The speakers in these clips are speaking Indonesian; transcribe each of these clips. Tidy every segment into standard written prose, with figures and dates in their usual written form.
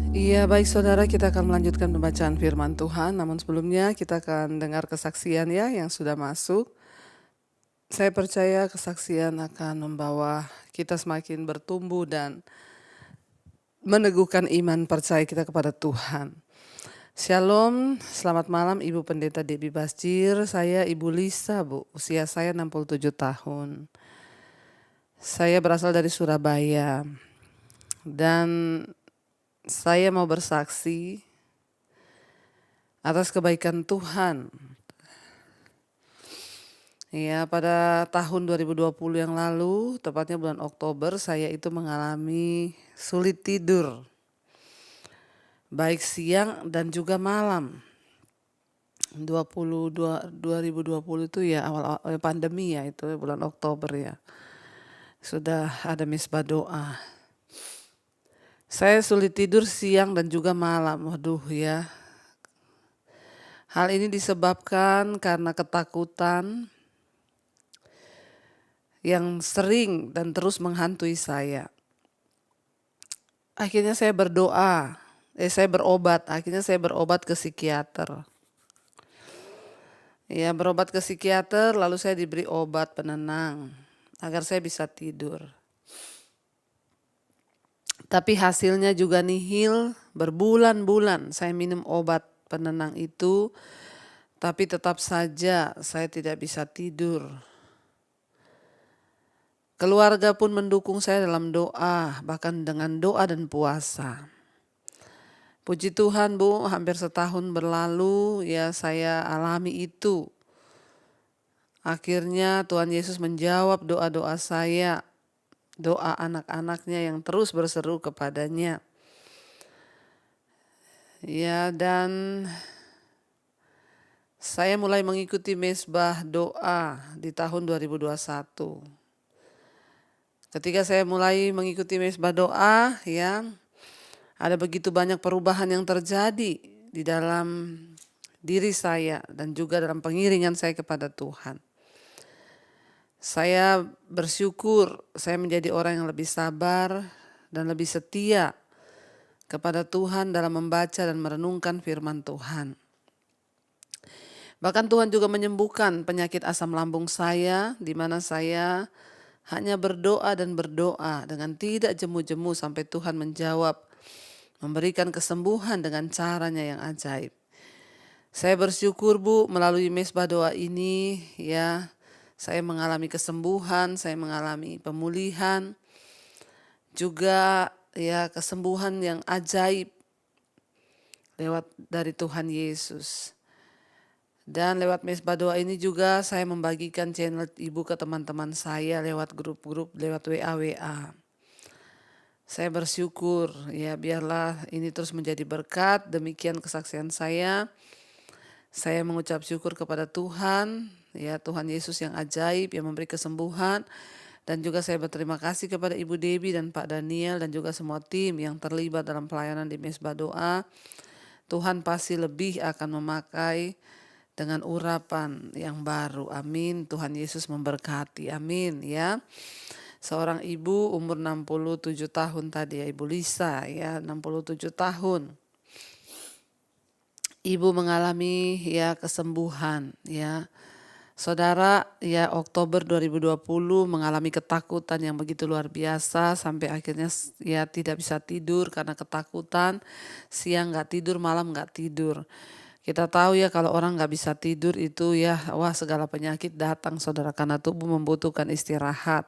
Iya, baik saudara, kita akan melanjutkan pembacaan firman Tuhan. Namun sebelumnya kita akan dengar kesaksian ya yang sudah masuk. Saya percaya kesaksian akan membawa kita semakin bertumbuh dan meneguhkan iman percaya kita kepada Tuhan. Shalom, selamat malam Ibu Pendeta Debbie Basjir. Saya Ibu Lisa, Bu. Usia saya 67 tahun. Saya berasal dari Surabaya. Dan saya mau bersaksi atas kebaikan Tuhan. Ya, pada tahun 2020 yang lalu, tepatnya bulan Oktober, saya itu mengalami sulit tidur. Baik siang dan juga malam. 2020 itu ya awal pandemi ya, itu bulan Oktober ya. Sudah ada misbah doa. Saya sulit tidur siang dan juga malam. Waduh ya. Hal ini disebabkan karena ketakutan yang sering dan terus menghantui saya. Akhirnya saya berobat. Akhirnya saya berobat ke psikiater. Ya, berobat ke psikiater, lalu saya diberi obat penenang agar saya bisa tidur. Tapi hasilnya juga nihil, berbulan-bulan saya minum obat penenang itu, tapi tetap saja saya tidak bisa tidur. Keluarga pun mendukung saya dalam doa, bahkan dengan doa dan puasa. Puji Tuhan Bu, hampir setahun berlalu ya saya alami itu. Akhirnya Tuhan Yesus menjawab doa-doa saya, doa anak-anaknya yang terus berseru kepadanya. Ya, dan saya mulai mengikuti mesbah doa di tahun 2021. Ketika saya mulai mengikuti mesbah doa, ya, ada begitu banyak perubahan yang terjadi di dalam diri saya dan juga dalam pengiringan saya kepada Tuhan. Saya bersyukur saya menjadi orang yang lebih sabar dan lebih setia kepada Tuhan dalam membaca dan merenungkan firman Tuhan. Bahkan Tuhan juga menyembuhkan penyakit asam lambung saya, di mana saya hanya berdoa dan berdoa dengan tidak jemu-jemu sampai Tuhan menjawab, memberikan kesembuhan dengan caranya yang ajaib. Saya bersyukur Bu, melalui mesbah doa ini ya, saya mengalami kesembuhan, saya mengalami pemulihan, juga ya kesembuhan yang ajaib lewat dari Tuhan Yesus. Dan lewat mesbah doa ini juga saya membagikan channel Ibu ke teman-teman saya lewat grup-grup, lewat WA. Saya bersyukur ya, biarlah ini terus menjadi berkat. Demikian kesaksian saya. Saya mengucap syukur kepada Tuhan, ya Tuhan Yesus yang ajaib yang memberi kesembuhan. Dan juga saya berterima kasih kepada Ibu Debbie dan Pak Daniel dan juga semua tim yang terlibat dalam pelayanan di mesbah doa. Tuhan pasti lebih akan memakai dengan urapan yang baru. Amin. Tuhan Yesus memberkati. Amin ya. Seorang ibu umur 67 tahun tadi ya, Ibu Lisa ya, 67 tahun. Ibu mengalami ya kesembuhan ya. Saudara ya, Oktober 2020 mengalami ketakutan yang begitu luar biasa sampai akhirnya ya tidak bisa tidur karena ketakutan. Siang gak tidur, malam gak tidur. Kita tahu ya kalau orang gak bisa tidur itu ya wah segala penyakit datang saudara, karena tubuh membutuhkan istirahat.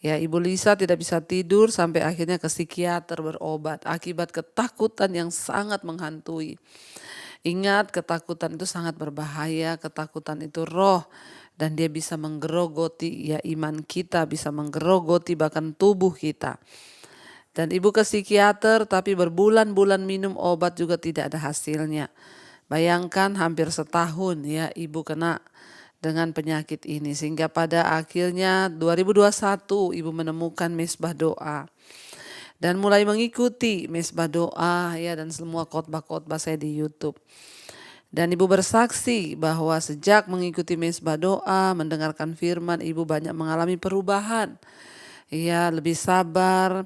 Ya, Ibu Lisa tidak bisa tidur sampai akhirnya ke psikiater berobat akibat ketakutan yang sangat menghantui. Ingat, ketakutan itu sangat berbahaya, ketakutan itu roh dan dia bisa menggerogoti ya iman kita, bisa menggerogoti bahkan tubuh kita. Dan ibu ke psikiater tapi berbulan-bulan minum obat juga tidak ada hasilnya. Bayangkan hampir setahun ya ibu kena dengan penyakit ini, sehingga pada akhirnya 2021 ibu menemukan mesbah doa. Dan mulai mengikuti mesbah doa ya dan semua khotbah-khotbah saya di YouTube. Dan ibu bersaksi bahwa sejak mengikuti mesbah doa, mendengarkan firman, ibu banyak mengalami perubahan. Ya, lebih sabar,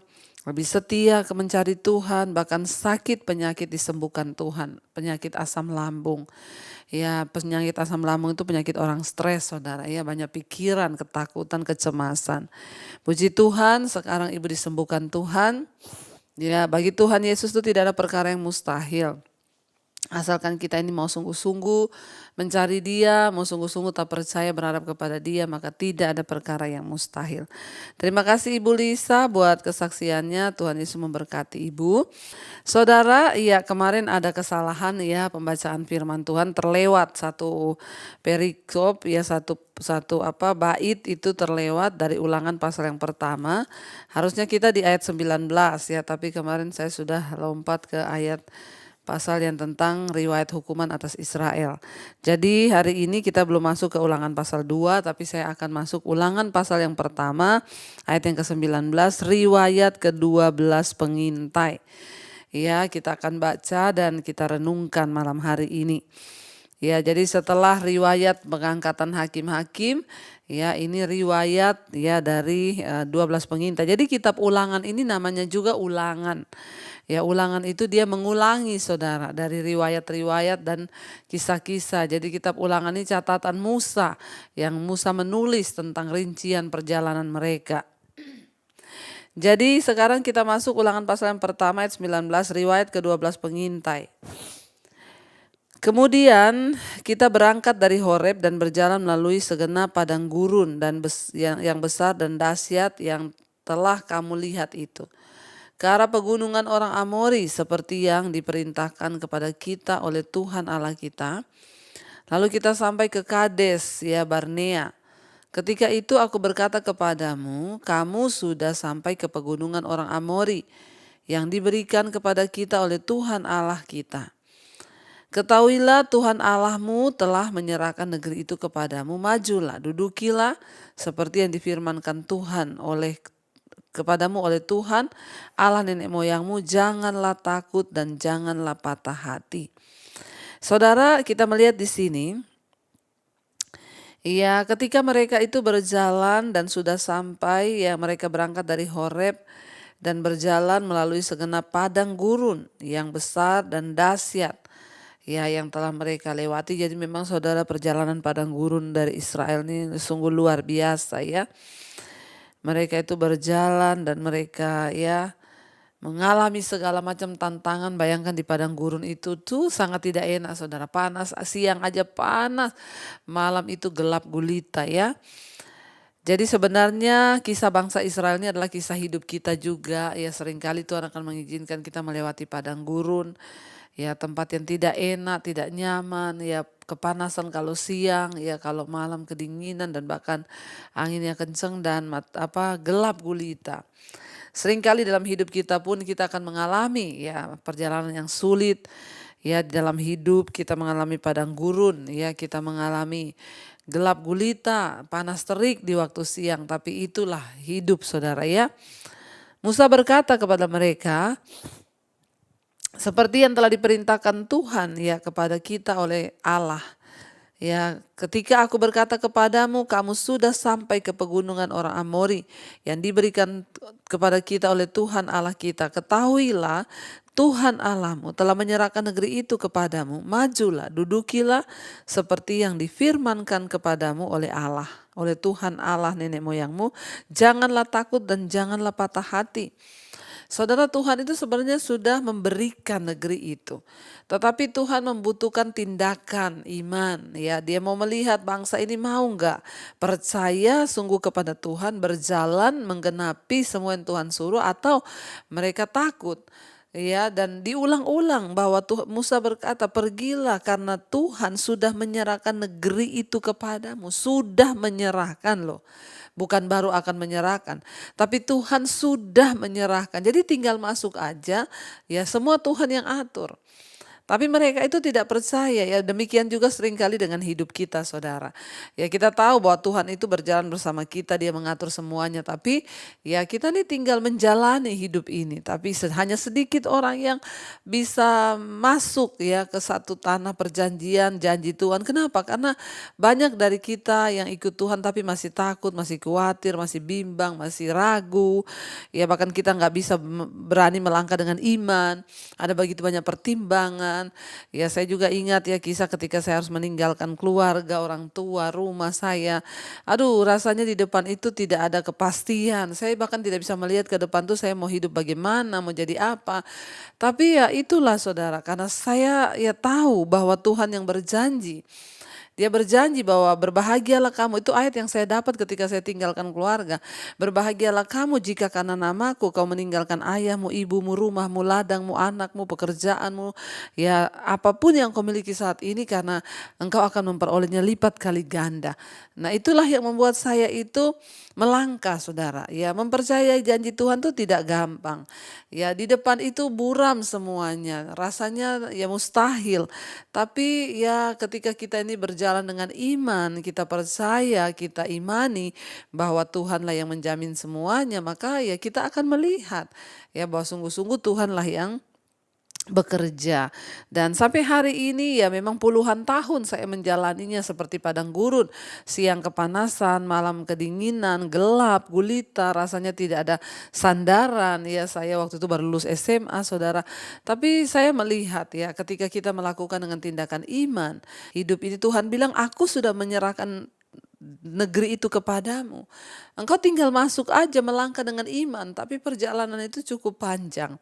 lebih setia ke mencari Tuhan, bahkan sakit penyakit disembuhkan Tuhan, penyakit asam lambung. Ya, penyakit asam lambung itu penyakit orang stres, saudara. Ya, banyak pikiran, ketakutan, kecemasan. Puji Tuhan, sekarang ibu disembuhkan Tuhan. Ya, bagi Tuhan Yesus itu tidak ada perkara yang mustahil. Asalkan kita ini mau sungguh-sungguh mencari Dia, mau sungguh-sungguh tak percaya berharap kepada Dia, maka tidak ada perkara yang mustahil. Terima kasih Ibu Lisa buat kesaksiannya. Tuhan Yesus memberkati Ibu. Saudara, ya kemarin ada kesalahan ya, pembacaan firman Tuhan terlewat satu perikop ya, satu bait itu terlewat dari Ulangan pasal yang pertama. Harusnya kita di ayat 19 ya, tapi kemarin saya sudah lompat ke ayat pasal yang tentang riwayat hukuman atas Israel. Jadi hari ini kita belum masuk ke Ulangan pasal 2, tapi saya akan masuk Ulangan pasal yang pertama, ayat yang ke-19, riwayat ke-12 pengintai. Ya, kita akan baca dan kita renungkan malam hari ini. Ya, jadi setelah riwayat pengangkatan hakim-hakim, ya ini riwayat ya dari 12 pengintai. Jadi kitab Ulangan ini namanya juga Ulangan. Ya, Ulangan itu dia mengulangi saudara dari riwayat-riwayat dan kisah-kisah. Jadi kitab Ulangan ini catatan Musa yang Musa menulis tentang rincian perjalanan mereka. Jadi sekarang kita masuk Ulangan pasal yang pertama ayat 19, riwayat ke-12 pengintai. Kemudian kita berangkat dari Horeb dan berjalan melalui segenap padang gurun dan yang besar dan dahsyat yang telah kamu lihat itu, ke arah pegunungan orang Amori seperti yang diperintahkan kepada kita oleh Tuhan Allah kita. Lalu kita sampai ke Kades ya Barnea. Ketika itu aku berkata kepadamu, kamu sudah sampai ke pegunungan orang Amori yang diberikan kepada kita oleh Tuhan Allah kita. Ketahuilah Tuhan Allahmu telah menyerahkan negeri itu kepadamu, majulah, dudukilah seperti yang difirmankan Tuhan kepadamu oleh Tuhan Allah nenek moyangmu, janganlah takut dan janganlah patah hati. Saudara, kita melihat di sini, ya ketika mereka itu berjalan dan sudah sampai, ya mereka berangkat dari Horeb dan berjalan melalui segenap padang gurun yang besar dan dahsyat, ya yang telah mereka lewati. Jadi memang saudara, perjalanan padang gurun dari Israel ini sungguh luar biasa ya. Mereka itu berjalan dan mereka ya mengalami segala macam tantangan. Bayangkan di padang gurun itu tuh sangat tidak enak saudara. Panas, siang aja panas, malam itu gelap gulita ya. Jadi sebenarnya kisah bangsa Israel ini adalah kisah hidup kita juga. Ya seringkali Tuhan akan mengizinkan kita melewati padang gurun. Ya tempat yang tidak enak, tidak nyaman, ya kepanasan kalau siang, ya kalau malam kedinginan dan bahkan anginnya kenceng dan gelap gulita. Seringkali dalam hidup kita pun kita akan mengalami ya perjalanan yang sulit. Ya dalam hidup kita mengalami padang gurun, ya kita mengalami gelap gulita, panas terik di waktu siang, tapi itulah hidup saudara ya. Musa berkata kepada mereka, seperti yang telah diperintahkan Tuhan ya kepada kita oleh Allah. Ya, ketika aku berkata kepadamu, kamu sudah sampai ke pegunungan orang Amori yang diberikan kepada kita oleh Tuhan Allah kita. Ketahuilah Tuhan Allahmu telah menyerahkan negeri itu kepadamu. Majulah, dudukilah seperti yang difirmankan kepadamu oleh Allah, oleh Tuhan Allah nenek moyangmu. Janganlah takut dan janganlah patah hati. Saudara, Tuhan itu sebenarnya sudah memberikan negeri itu. Tetapi Tuhan membutuhkan tindakan iman. Ya, Dia mau melihat bangsa ini mau enggak percaya sungguh kepada Tuhan, berjalan menggenapi semua yang Tuhan suruh, atau mereka takut. Ya, dan diulang-ulang bahwa Musa berkata, pergilah karena Tuhan sudah menyerahkan negeri itu kepadamu. Sudah menyerahkan loh. Bukan baru akan menyerahkan, tapi Tuhan sudah menyerahkan. Jadi tinggal masuk aja, ya semua Tuhan yang atur. Tapi mereka itu tidak percaya ya, demikian juga seringkali dengan hidup kita saudara. Ya kita tahu bahwa Tuhan itu berjalan bersama kita, Dia mengatur semuanya. Tapi ya kita nih tinggal menjalani hidup ini. Tapi hanya sedikit orang yang bisa masuk ya ke satu tanah perjanjian, janji Tuhan. Kenapa? Karena banyak dari kita yang ikut Tuhan tapi masih takut, masih khawatir, masih bimbang, masih ragu. Ya bahkan kita nggak bisa berani melangkah dengan iman. Ada begitu banyak pertimbangan. Ya saya juga ingat ya kisah ketika saya harus meninggalkan keluarga, orang tua, rumah saya. Aduh rasanya di depan itu tidak ada kepastian. Saya bahkan tidak bisa melihat ke depan tuh saya mau hidup bagaimana, mau jadi apa. Tapi ya itulah saudara, karena saya ya tahu bahwa Tuhan yang berjanji. Dia berjanji bahwa berbahagialah kamu, itu ayat yang saya dapat ketika saya tinggalkan keluarga. Berbahagialah kamu jika karena namaku kau meninggalkan ayahmu, ibumu, rumahmu, ladangmu, anakmu, pekerjaanmu. Ya apapun yang kau miliki saat ini karena engkau akan memperolehnya lipat kali ganda. Nah itulah yang membuat saya itu melangkah saudara. Ya mempercayai janji Tuhan itu tidak gampang. Ya di depan itu buram semuanya, rasanya ya mustahil. Tapi ya ketika kita ini berjalan dengan iman, kita percaya, kita imani bahwa Tuhanlah yang menjamin semuanya, maka ya kita akan melihat ya bahwa sungguh-sungguh Tuhanlah yang bekerja. Dan sampai hari ini ya memang puluhan tahun saya menjalaninya seperti padang gurun. Siang kepanasan, malam kedinginan, gelap, gulita, rasanya tidak ada sandaran. Ya saya waktu itu baru lulus SMA saudara. Tapi saya melihat ya ketika kita melakukan dengan tindakan iman. Hidup ini Tuhan bilang aku sudah menyerahkan negeri itu kepadamu. Engkau tinggal masuk aja melangkah dengan iman. Tapi perjalanan itu cukup panjang.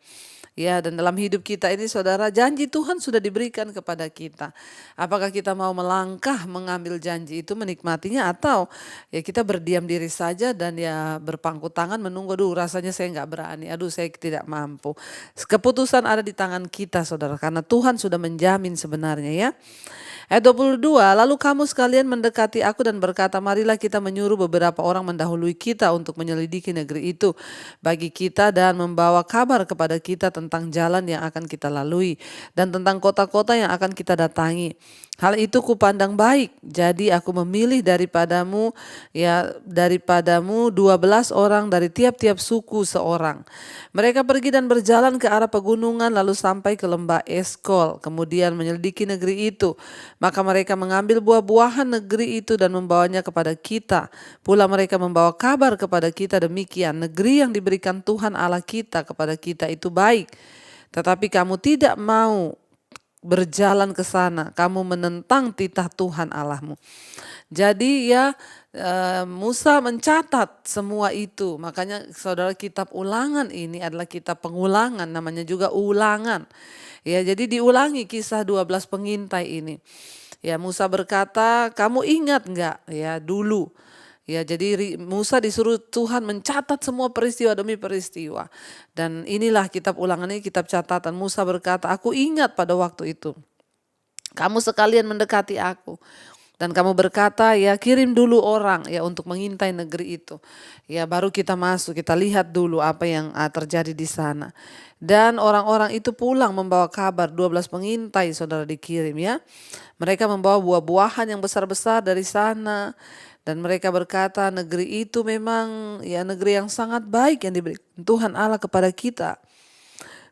Ya, dan dalam hidup kita ini saudara, janji Tuhan sudah diberikan kepada kita. Apakah kita mau melangkah mengambil janji itu, menikmatinya, atau ya kita berdiam diri saja dan ya berpangku tangan menunggu, aduh rasanya saya nggak berani, aduh saya tidak mampu. Keputusan ada di tangan kita saudara, karena Tuhan sudah menjamin sebenarnya ya. Ayat 22, lalu kamu sekalian mendekati aku dan berkata, marilah kita menyuruh beberapa orang mendahului kita untuk menyelidiki negeri itu bagi kita dan membawa kabar kepada kita tentang jalan yang akan kita lalui dan tentang kota-kota yang akan kita datangi. Hal itu kupandang baik, jadi aku memilih daripadamu 12 orang dari tiap-tiap suku seorang. Mereka pergi dan berjalan ke arah pegunungan lalu sampai ke lembah Eskol, kemudian menyelidiki negeri itu. Maka mereka mengambil buah-buahan negeri itu dan membawanya kepada kita. Pula mereka membawa kabar kepada kita demikian, negeri yang diberikan Tuhan Allah kita kepada kita itu baik. Tetapi kamu tidak mau berjalan ke sana, kamu menentang titah Tuhan Allahmu. Jadi ya Musa mencatat semua itu. Makanya saudara kitab ulangan ini adalah kitab pengulangan, namanya juga ulangan. Ya jadi diulangi kisah 12 pengintai ini. Ya Musa berkata, kamu ingat enggak ya dulu. Ya jadi Musa disuruh Tuhan mencatat semua peristiwa demi peristiwa. Dan inilah kitab ulangan ini, kitab catatan. Musa berkata, aku ingat pada waktu itu. Kamu sekalian mendekati aku. Dan kamu berkata ya kirim dulu orang ya untuk mengintai negeri itu. Ya baru kita masuk, kita lihat dulu apa yang terjadi di sana. Dan orang-orang itu pulang membawa kabar, 12 pengintai saudara dikirim ya. Mereka membawa buah-buahan yang besar-besar dari sana. Dan mereka berkata negeri itu memang ya negeri yang sangat baik yang diberi Tuhan Allah kepada kita.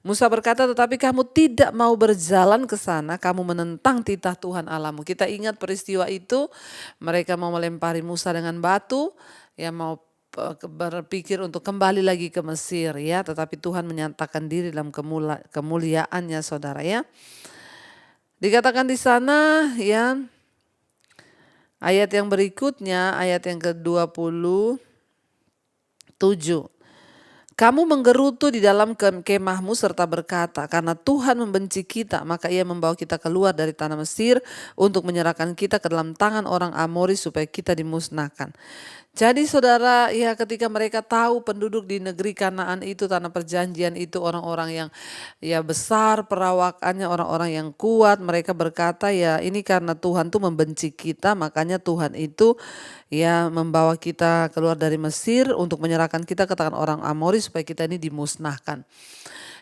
Musa berkata, tetapi kamu tidak mau berjalan ke sana, kamu menentang titah Tuhan Allahmu. Kita ingat peristiwa itu, mereka mau melempari Musa dengan batu, ya mau berpikir untuk kembali lagi ke Mesir ya, tetapi Tuhan menyatakan diri dalam kemuliaannya saudara ya. Dikatakan di sana ya, ayat yang berikutnya, ayat yang ke-27. Kamu menggerutu di dalam kemahmu serta berkata, karena Tuhan membenci kita, maka ia membawa kita keluar dari tanah Mesir untuk menyerahkan kita ke dalam tangan orang Amori supaya kita dimusnahkan. Jadi saudara, ya ketika mereka tahu penduduk di negeri Kanaan itu, tanah perjanjian itu orang-orang yang ya besar perawakannya, orang-orang yang kuat, mereka berkata ya ini karena Tuhan tuh membenci kita, makanya Tuhan itu ya membawa kita keluar dari Mesir untuk menyerahkan kita ke tangan orang Amori supaya kita ini dimusnahkan.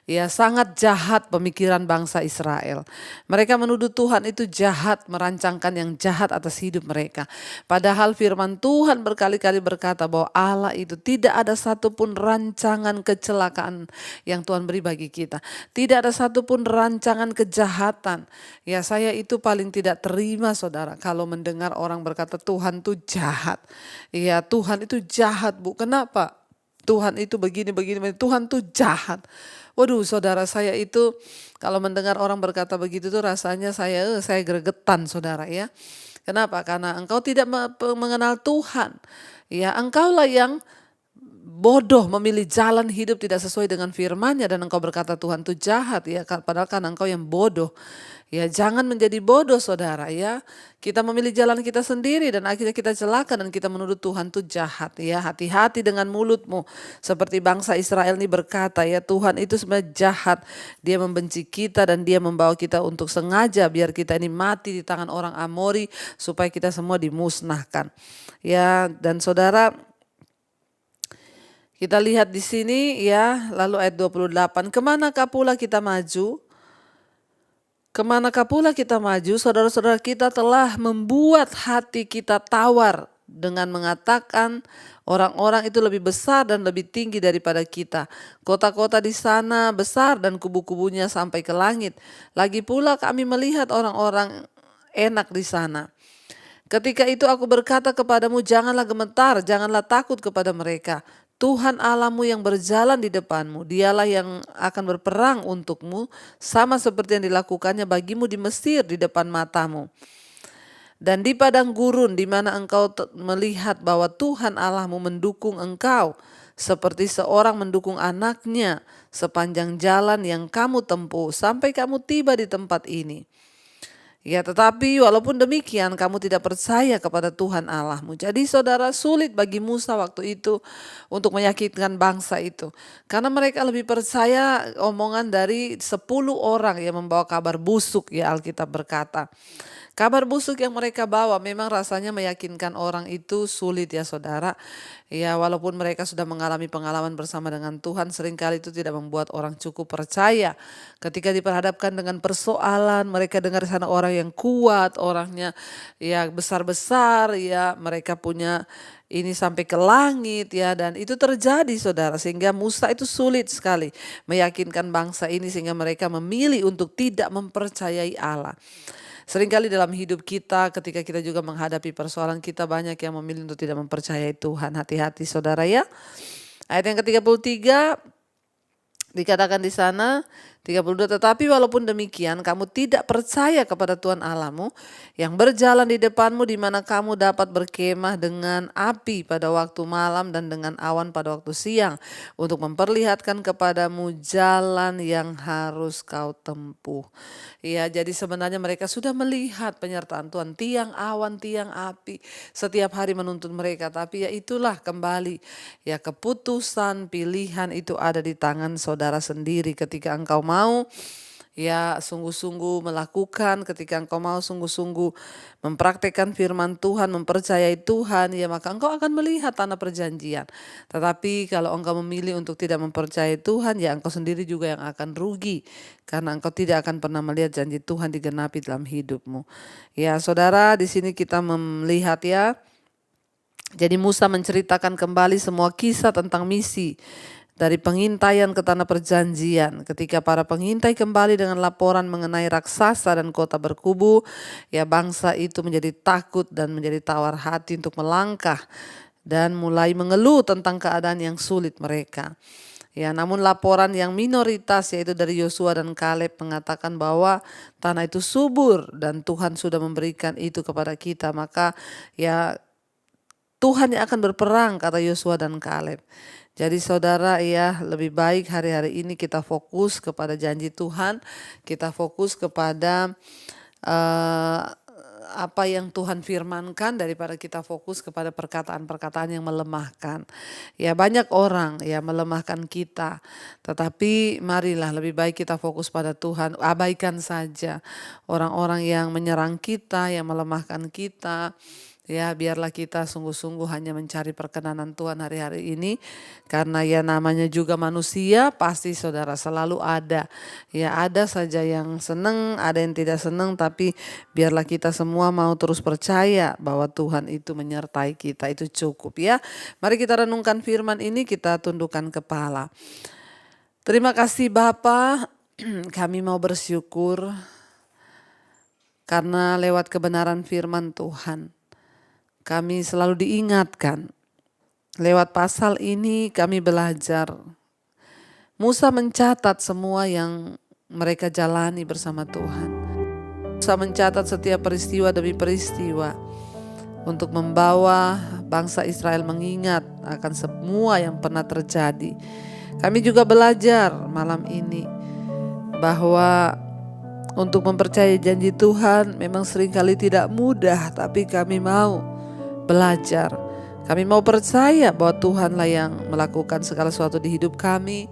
Ya, sangat jahat pemikiran bangsa Israel. Mereka menuduh Tuhan itu jahat, merancangkan yang jahat atas hidup mereka. Padahal firman Tuhan berkali-kali berkata bahwa Allah itu tidak ada satupun rancangan kecelakaan yang Tuhan beri bagi kita. Tidak ada satupun rancangan kejahatan. Ya, saya itu paling tidak terima, saudara, kalau mendengar orang berkata Tuhan itu jahat. Ya, Tuhan itu jahat, Bu. Kenapa? Tuhan itu begini, Tuhan tuh jahat. Waduh, saudara, saya itu kalau mendengar orang berkata begitu tuh rasanya saya gregetan, saudara, ya. Kenapa? Karena engkau tidak mengenal Tuhan. Ya, engkaulah yang bodoh memilih jalan hidup tidak sesuai dengan firman-Nya dan engkau berkata Tuhan itu jahat, ya. Padahal kan engkau yang bodoh. Ya, jangan menjadi bodoh, saudara, ya. Kita memilih jalan kita sendiri dan akhirnya kita celaka dan kita menuduh Tuhan itu jahat, ya. Hati-hati dengan mulutmu. Seperti bangsa Israel ini berkata, ya, Tuhan itu sebenarnya jahat. Dia membenci kita dan dia membawa kita untuk sengaja biar kita ini mati di tangan orang Amori supaya kita semua dimusnahkan. Ya, dan saudara, kita lihat di sini, ya, lalu ayat 28, kemanakah pula kita maju? Kemanakah pula kita maju, saudara-saudara kita telah membuat hati kita tawar dengan mengatakan orang-orang itu lebih besar dan lebih tinggi daripada kita. Kota-kota di sana besar dan kubu-kubunya sampai ke langit. Lagi pula kami melihat orang-orang enak di sana. Ketika itu aku berkata kepadamu, janganlah gemetar, janganlah takut kepada mereka. Tuhan Allahmu yang berjalan di depanmu, dialah yang akan berperang untukmu, sama seperti yang dilakukannya bagimu di Mesir di depan matamu. Dan di padang gurun di mana engkau melihat bahwa Tuhan Allahmu mendukung engkau, seperti seorang mendukung anaknya sepanjang jalan yang kamu tempuh sampai kamu tiba di tempat ini. Ya, tetapi walaupun demikian kamu tidak percaya kepada Tuhan Allahmu. Jadi saudara, sulit bagi Musa waktu itu untuk meyakinkan bangsa itu. Karena mereka lebih percaya omongan dari 10 orang yang membawa kabar busuk, ya, Alkitab berkata. Kabar busuk yang mereka bawa memang rasanya meyakinkan orang itu sulit, ya saudara. Ya, walaupun mereka sudah mengalami pengalaman bersama dengan Tuhan, seringkali itu tidak membuat orang cukup percaya. Ketika diperhadapkan dengan persoalan, mereka dengar sana orang yang kuat, orangnya ya besar-besar, ya mereka punya ini sampai ke langit, ya, dan itu terjadi, saudara, sehingga Musa itu sulit sekali meyakinkan bangsa ini sehingga mereka memilih untuk tidak mempercayai Allah. Seringkali dalam hidup kita ketika kita juga menghadapi persoalan, kita banyak yang memilih untuk tidak mempercayai Tuhan. Hati-hati, saudara, ya. Ayat yang ke-33 dikatakan di sana 32, tetapi walaupun demikian kamu tidak percaya kepada Tuhan Allahmu yang berjalan di depanmu, di mana kamu dapat berkemah dengan api pada waktu malam dan dengan awan pada waktu siang, untuk memperlihatkan kepadamu jalan yang harus kau tempuh. Ya, jadi sebenarnya mereka sudah melihat penyertaan Tuhan, tiang awan, tiang api setiap hari menuntun mereka, tapi ya itulah kembali, ya, keputusan pilihan itu ada di tangan saudara sendiri. Ketika engkau mau, ya, sungguh-sungguh melakukan, ketika engkau mau sungguh-sungguh mempraktekkan firman Tuhan, mempercayai Tuhan, ya, maka engkau akan melihat tanah perjanjian. Tetapi kalau engkau memilih untuk tidak mempercayai Tuhan, ya engkau sendiri juga yang akan rugi, karena engkau tidak akan pernah melihat janji Tuhan digenapi dalam hidupmu. Ya, saudara, di sini kita melihat, ya, jadi Musa menceritakan kembali semua kisah tentang misi dari pengintaian ke tanah perjanjian. Ketika para pengintai kembali dengan laporan mengenai raksasa dan kota berkubu, ya, bangsa itu menjadi takut dan menjadi tawar hati untuk melangkah dan mulai mengeluh tentang keadaan yang sulit mereka. Ya, namun laporan yang minoritas, yaitu dari Yosua dan Kaleb, mengatakan bahwa tanah itu subur dan Tuhan sudah memberikan itu kepada kita. Maka ya Tuhan yang akan berperang, kata Yosua dan Kaleb. Jadi saudara, ya, lebih baik hari-hari ini kita fokus kepada janji Tuhan, kita fokus kepada apa yang Tuhan firmankan daripada kita fokus kepada perkataan-perkataan yang melemahkan. Ya, banyak orang ya melemahkan kita, tetapi marilah lebih baik kita fokus pada Tuhan, abaikan saja orang-orang yang menyerang kita, yang melemahkan kita. Ya, biarlah kita sungguh-sungguh hanya mencari perkenanan Tuhan hari-hari ini. Karena ya namanya juga manusia, pasti saudara selalu ada. Ya ada saja yang senang, ada yang tidak senang, tapi biarlah kita semua mau terus percaya bahwa Tuhan itu menyertai kita, itu cukup ya. Mari kita renungkan firman ini, kita tundukkan kepala. Terima kasih Bapa, kami mau bersyukur karena lewat kebenaran firman Tuhan, kami selalu diingatkan. Lewat pasal ini kami belajar. Musa mencatat semua yang mereka jalani bersama Tuhan. Musa mencatat setiap peristiwa demi peristiwa untuk membawa bangsa Israel mengingat akan semua yang pernah terjadi. Kami juga belajar malam ini bahwa untuk mempercayai janji Tuhan memang seringkali tidak mudah, tapi kami mau belajar. Kami mau percaya bahwa Tuhanlah yang melakukan segala sesuatu di hidup kami.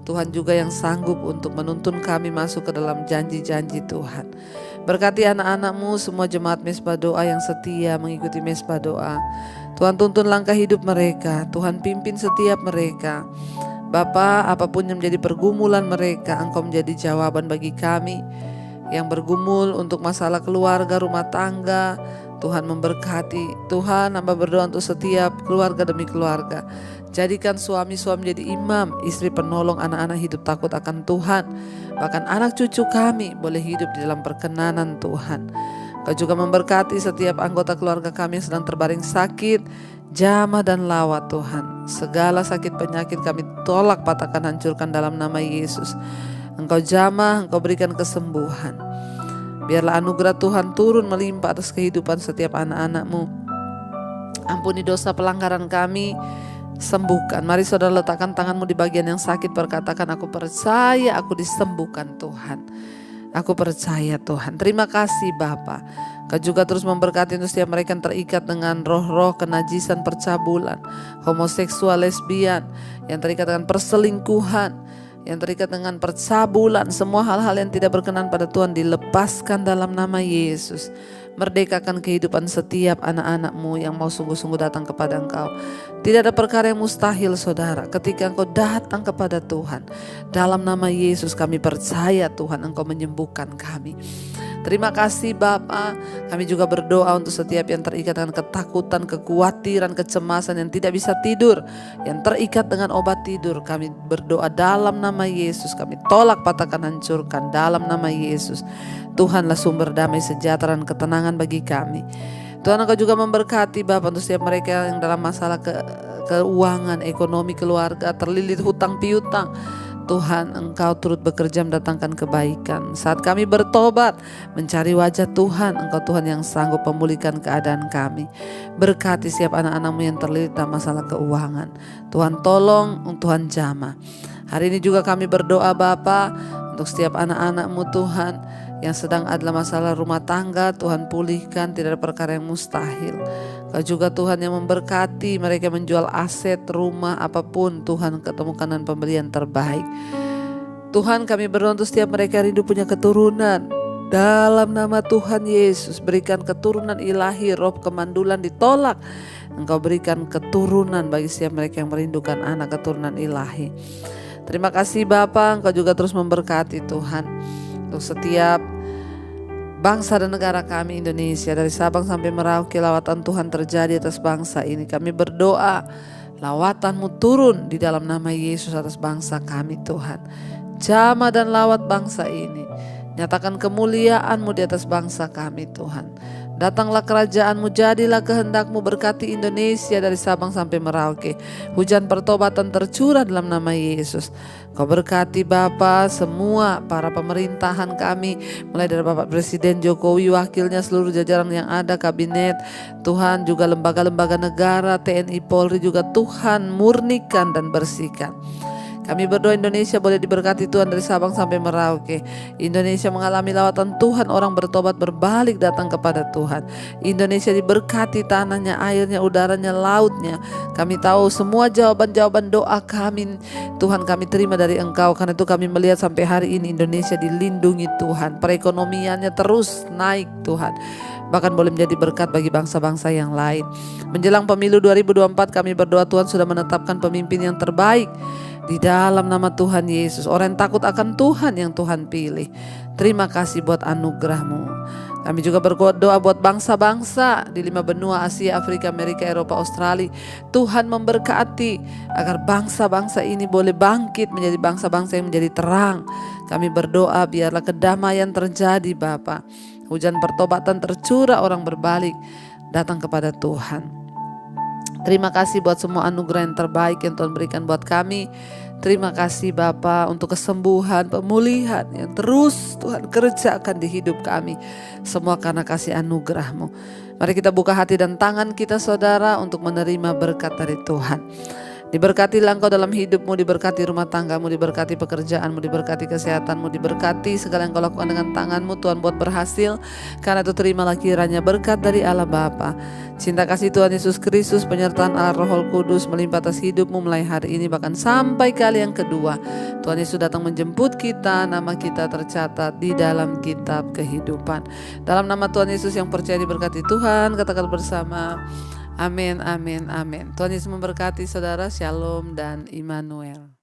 Tuhan juga yang sanggup untuk menuntun kami masuk ke dalam janji-janji Tuhan. Berkati anak-anak-Mu, semua jemaat Mesbah Doa yang setia mengikuti Mesbah Doa. Tuhan tuntun langkah hidup mereka, Tuhan pimpin setiap mereka. Bapa, apapun yang menjadi pergumulan mereka, Engkau menjadi jawaban bagi kami yang bergumul untuk masalah keluarga, rumah tangga. Tuhan memberkati. Tuhan, hamba berdoa untuk setiap keluarga demi keluarga. Jadikan suami-suami menjadi imam, istri penolong, anak-anak hidup takut akan Tuhan. Bahkan anak cucu kami boleh hidup di dalam perkenanan Tuhan. Kau juga memberkati setiap anggota keluarga kami yang sedang terbaring sakit, jamah dan lawat Tuhan. Segala sakit penyakit kami tolak, patahkan, hancurkan dalam nama Yesus. Engkau jamah, Engkau berikan kesembuhan. Biarlah anugerah Tuhan turun melimpah atas kehidupan setiap anak-anak-Mu. Ampuni dosa pelanggaran kami, sembuhkan. Mari saudara letakkan tanganmu di bagian yang sakit, berkatakan, aku percaya aku disembuhkan Tuhan. Aku percaya Tuhan. Terima kasih Bapa. Kau juga terus memberkati untuk setiap mereka yang terikat dengan roh-roh kenajisan, percabulan, homoseksual, lesbian, yang terikat dengan perselingkuhan, yang terikat dengan percabulan, semua hal-hal yang tidak berkenan pada Tuhan dilepaskan dalam nama Yesus. Merdekakan kehidupan setiap anak-anak-Mu yang mau sungguh-sungguh datang kepada Engkau. Tidak ada perkara yang mustahil saudara ketika Engkau datang kepada Tuhan. Dalam nama Yesus kami percaya Tuhan Engkau menyembuhkan kami. Terima kasih Bapa. Kami juga berdoa untuk setiap yang terikat dengan ketakutan, kekhawatiran, kecemasan, yang tidak bisa tidur, yang terikat dengan obat tidur. Kami berdoa dalam nama Yesus. Kami tolak, patahkan, hancurkan dalam nama Yesus. Tuhanlah sumber damai sejahtera dan ketenangan bagi kami. Tuhan, Engkau juga memberkati Bapa untuk setiap mereka yang dalam masalah keuangan, ekonomi, keluarga, terlilit hutang piutang. Tuhan, Engkau turut bekerja mendatangkan kebaikan. Saat kami bertobat, mencari wajah Tuhan, Engkau Tuhan yang sanggup memulihkan keadaan kami. Berkati setiap anak-anak-Mu yang terlilit dalam masalah keuangan. Tuhan tolong, Tuhan jamah. Hari ini juga kami berdoa Bapa untuk setiap anak-anak-Mu Tuhan yang sedang adalah masalah rumah tangga. Tuhan pulihkan, tidak ada perkara yang mustahil. Kau juga Tuhan yang memberkati mereka menjual aset, rumah, apapun. Tuhan ketemukan dengan pemberian terbaik. Tuhan, kami berdoa untuk setiap mereka rindu punya keturunan. Dalam nama Tuhan Yesus, berikan keturunan ilahi. Roh kemandulan ditolak. Engkau berikan keturunan bagi setiap mereka yang merindukan anak keturunan ilahi. Terima kasih Bapa, Engkau juga terus memberkati Tuhan untuk setiap bangsa dan negara kami Indonesia, dari Sabang sampai Merauke. Lawatan Tuhan terjadi atas bangsa ini. Kami berdoa lawatan-Mu turun di dalam nama Yesus atas bangsa kami Tuhan. Jamah dan lawat bangsa ini. Nyatakan kemuliaan-Mu di atas bangsa kami Tuhan. Datanglah kerajaan-Mu, jadilah kehendak-Mu, berkati Indonesia dari Sabang sampai Merauke. Hujan pertobatan tercurah dalam nama Yesus. Kau berkati Bapa semua para pemerintahan kami, mulai dari Bapak Presiden Jokowi, wakilnya, seluruh jajaran yang ada, kabinet. Tuhan juga lembaga-lembaga negara, TNI, Polri juga Tuhan murnikan dan bersihkan. Kami berdoa Indonesia boleh diberkati Tuhan dari Sabang sampai Merauke. Indonesia mengalami lawatan Tuhan, orang bertobat berbalik datang kepada Tuhan. Indonesia diberkati tanahnya, airnya, udaranya, lautnya. Kami tahu semua jawaban-jawaban doa kami Tuhan kami terima dari Engkau. Karena itu kami melihat sampai hari ini Indonesia dilindungi Tuhan. Perekonomiannya terus naik Tuhan. bahkan boleh menjadi berkat bagi bangsa-bangsa yang lain. Menjelang pemilu 2024 kami berdoa Tuhan sudah menetapkan pemimpin yang terbaik di dalam nama Tuhan Yesus. Orang yang takut akan Tuhan yang Tuhan pilih. Terima kasih buat anugerah-Mu. Kami juga berdoa buat bangsa-bangsa di 5 benua Asia, Afrika, Amerika, Eropa, Australia. Tuhan memberkati agar bangsa-bangsa ini boleh bangkit menjadi bangsa-bangsa yang menjadi terang. Kami berdoa biarlah kedamaian terjadi Bapa. Hujan pertobatan tercurah, orang berbalik datang kepada Tuhan. Terima kasih buat semua anugerah yang terbaik yang Tuhan berikan buat kami. Terima kasih Bapa untuk kesembuhan, pemulihan yang terus Tuhan kerjakan di hidup kami. Semua karena kasih anugerah-Mu. Mari kita buka hati dan tangan kita saudara untuk menerima berkat dari Tuhan. Diberkatilah engkau dalam hidupmu, diberkati rumah tanggamu, diberkati pekerjaanmu, diberkati kesehatanmu, diberkati segala yang kau lakukan dengan tanganmu. Tuhan buat berhasil. Karena itu terimalah kiranya berkat dari Allah Bapa, cinta kasih Tuhan Yesus Kristus, penyertaan Allah Roh Kudus melimpah atas hidupmu mulai hari ini bahkan sampai kali yang kedua. Tuhan Yesus datang menjemput kita, nama kita tercatat di dalam kitab kehidupan. Dalam nama Tuhan Yesus yang percaya diberkati Tuhan, katakan bersama, amin, amin, amin. Tuhan Yesus memberkati saudara, shalom dan Immanuel.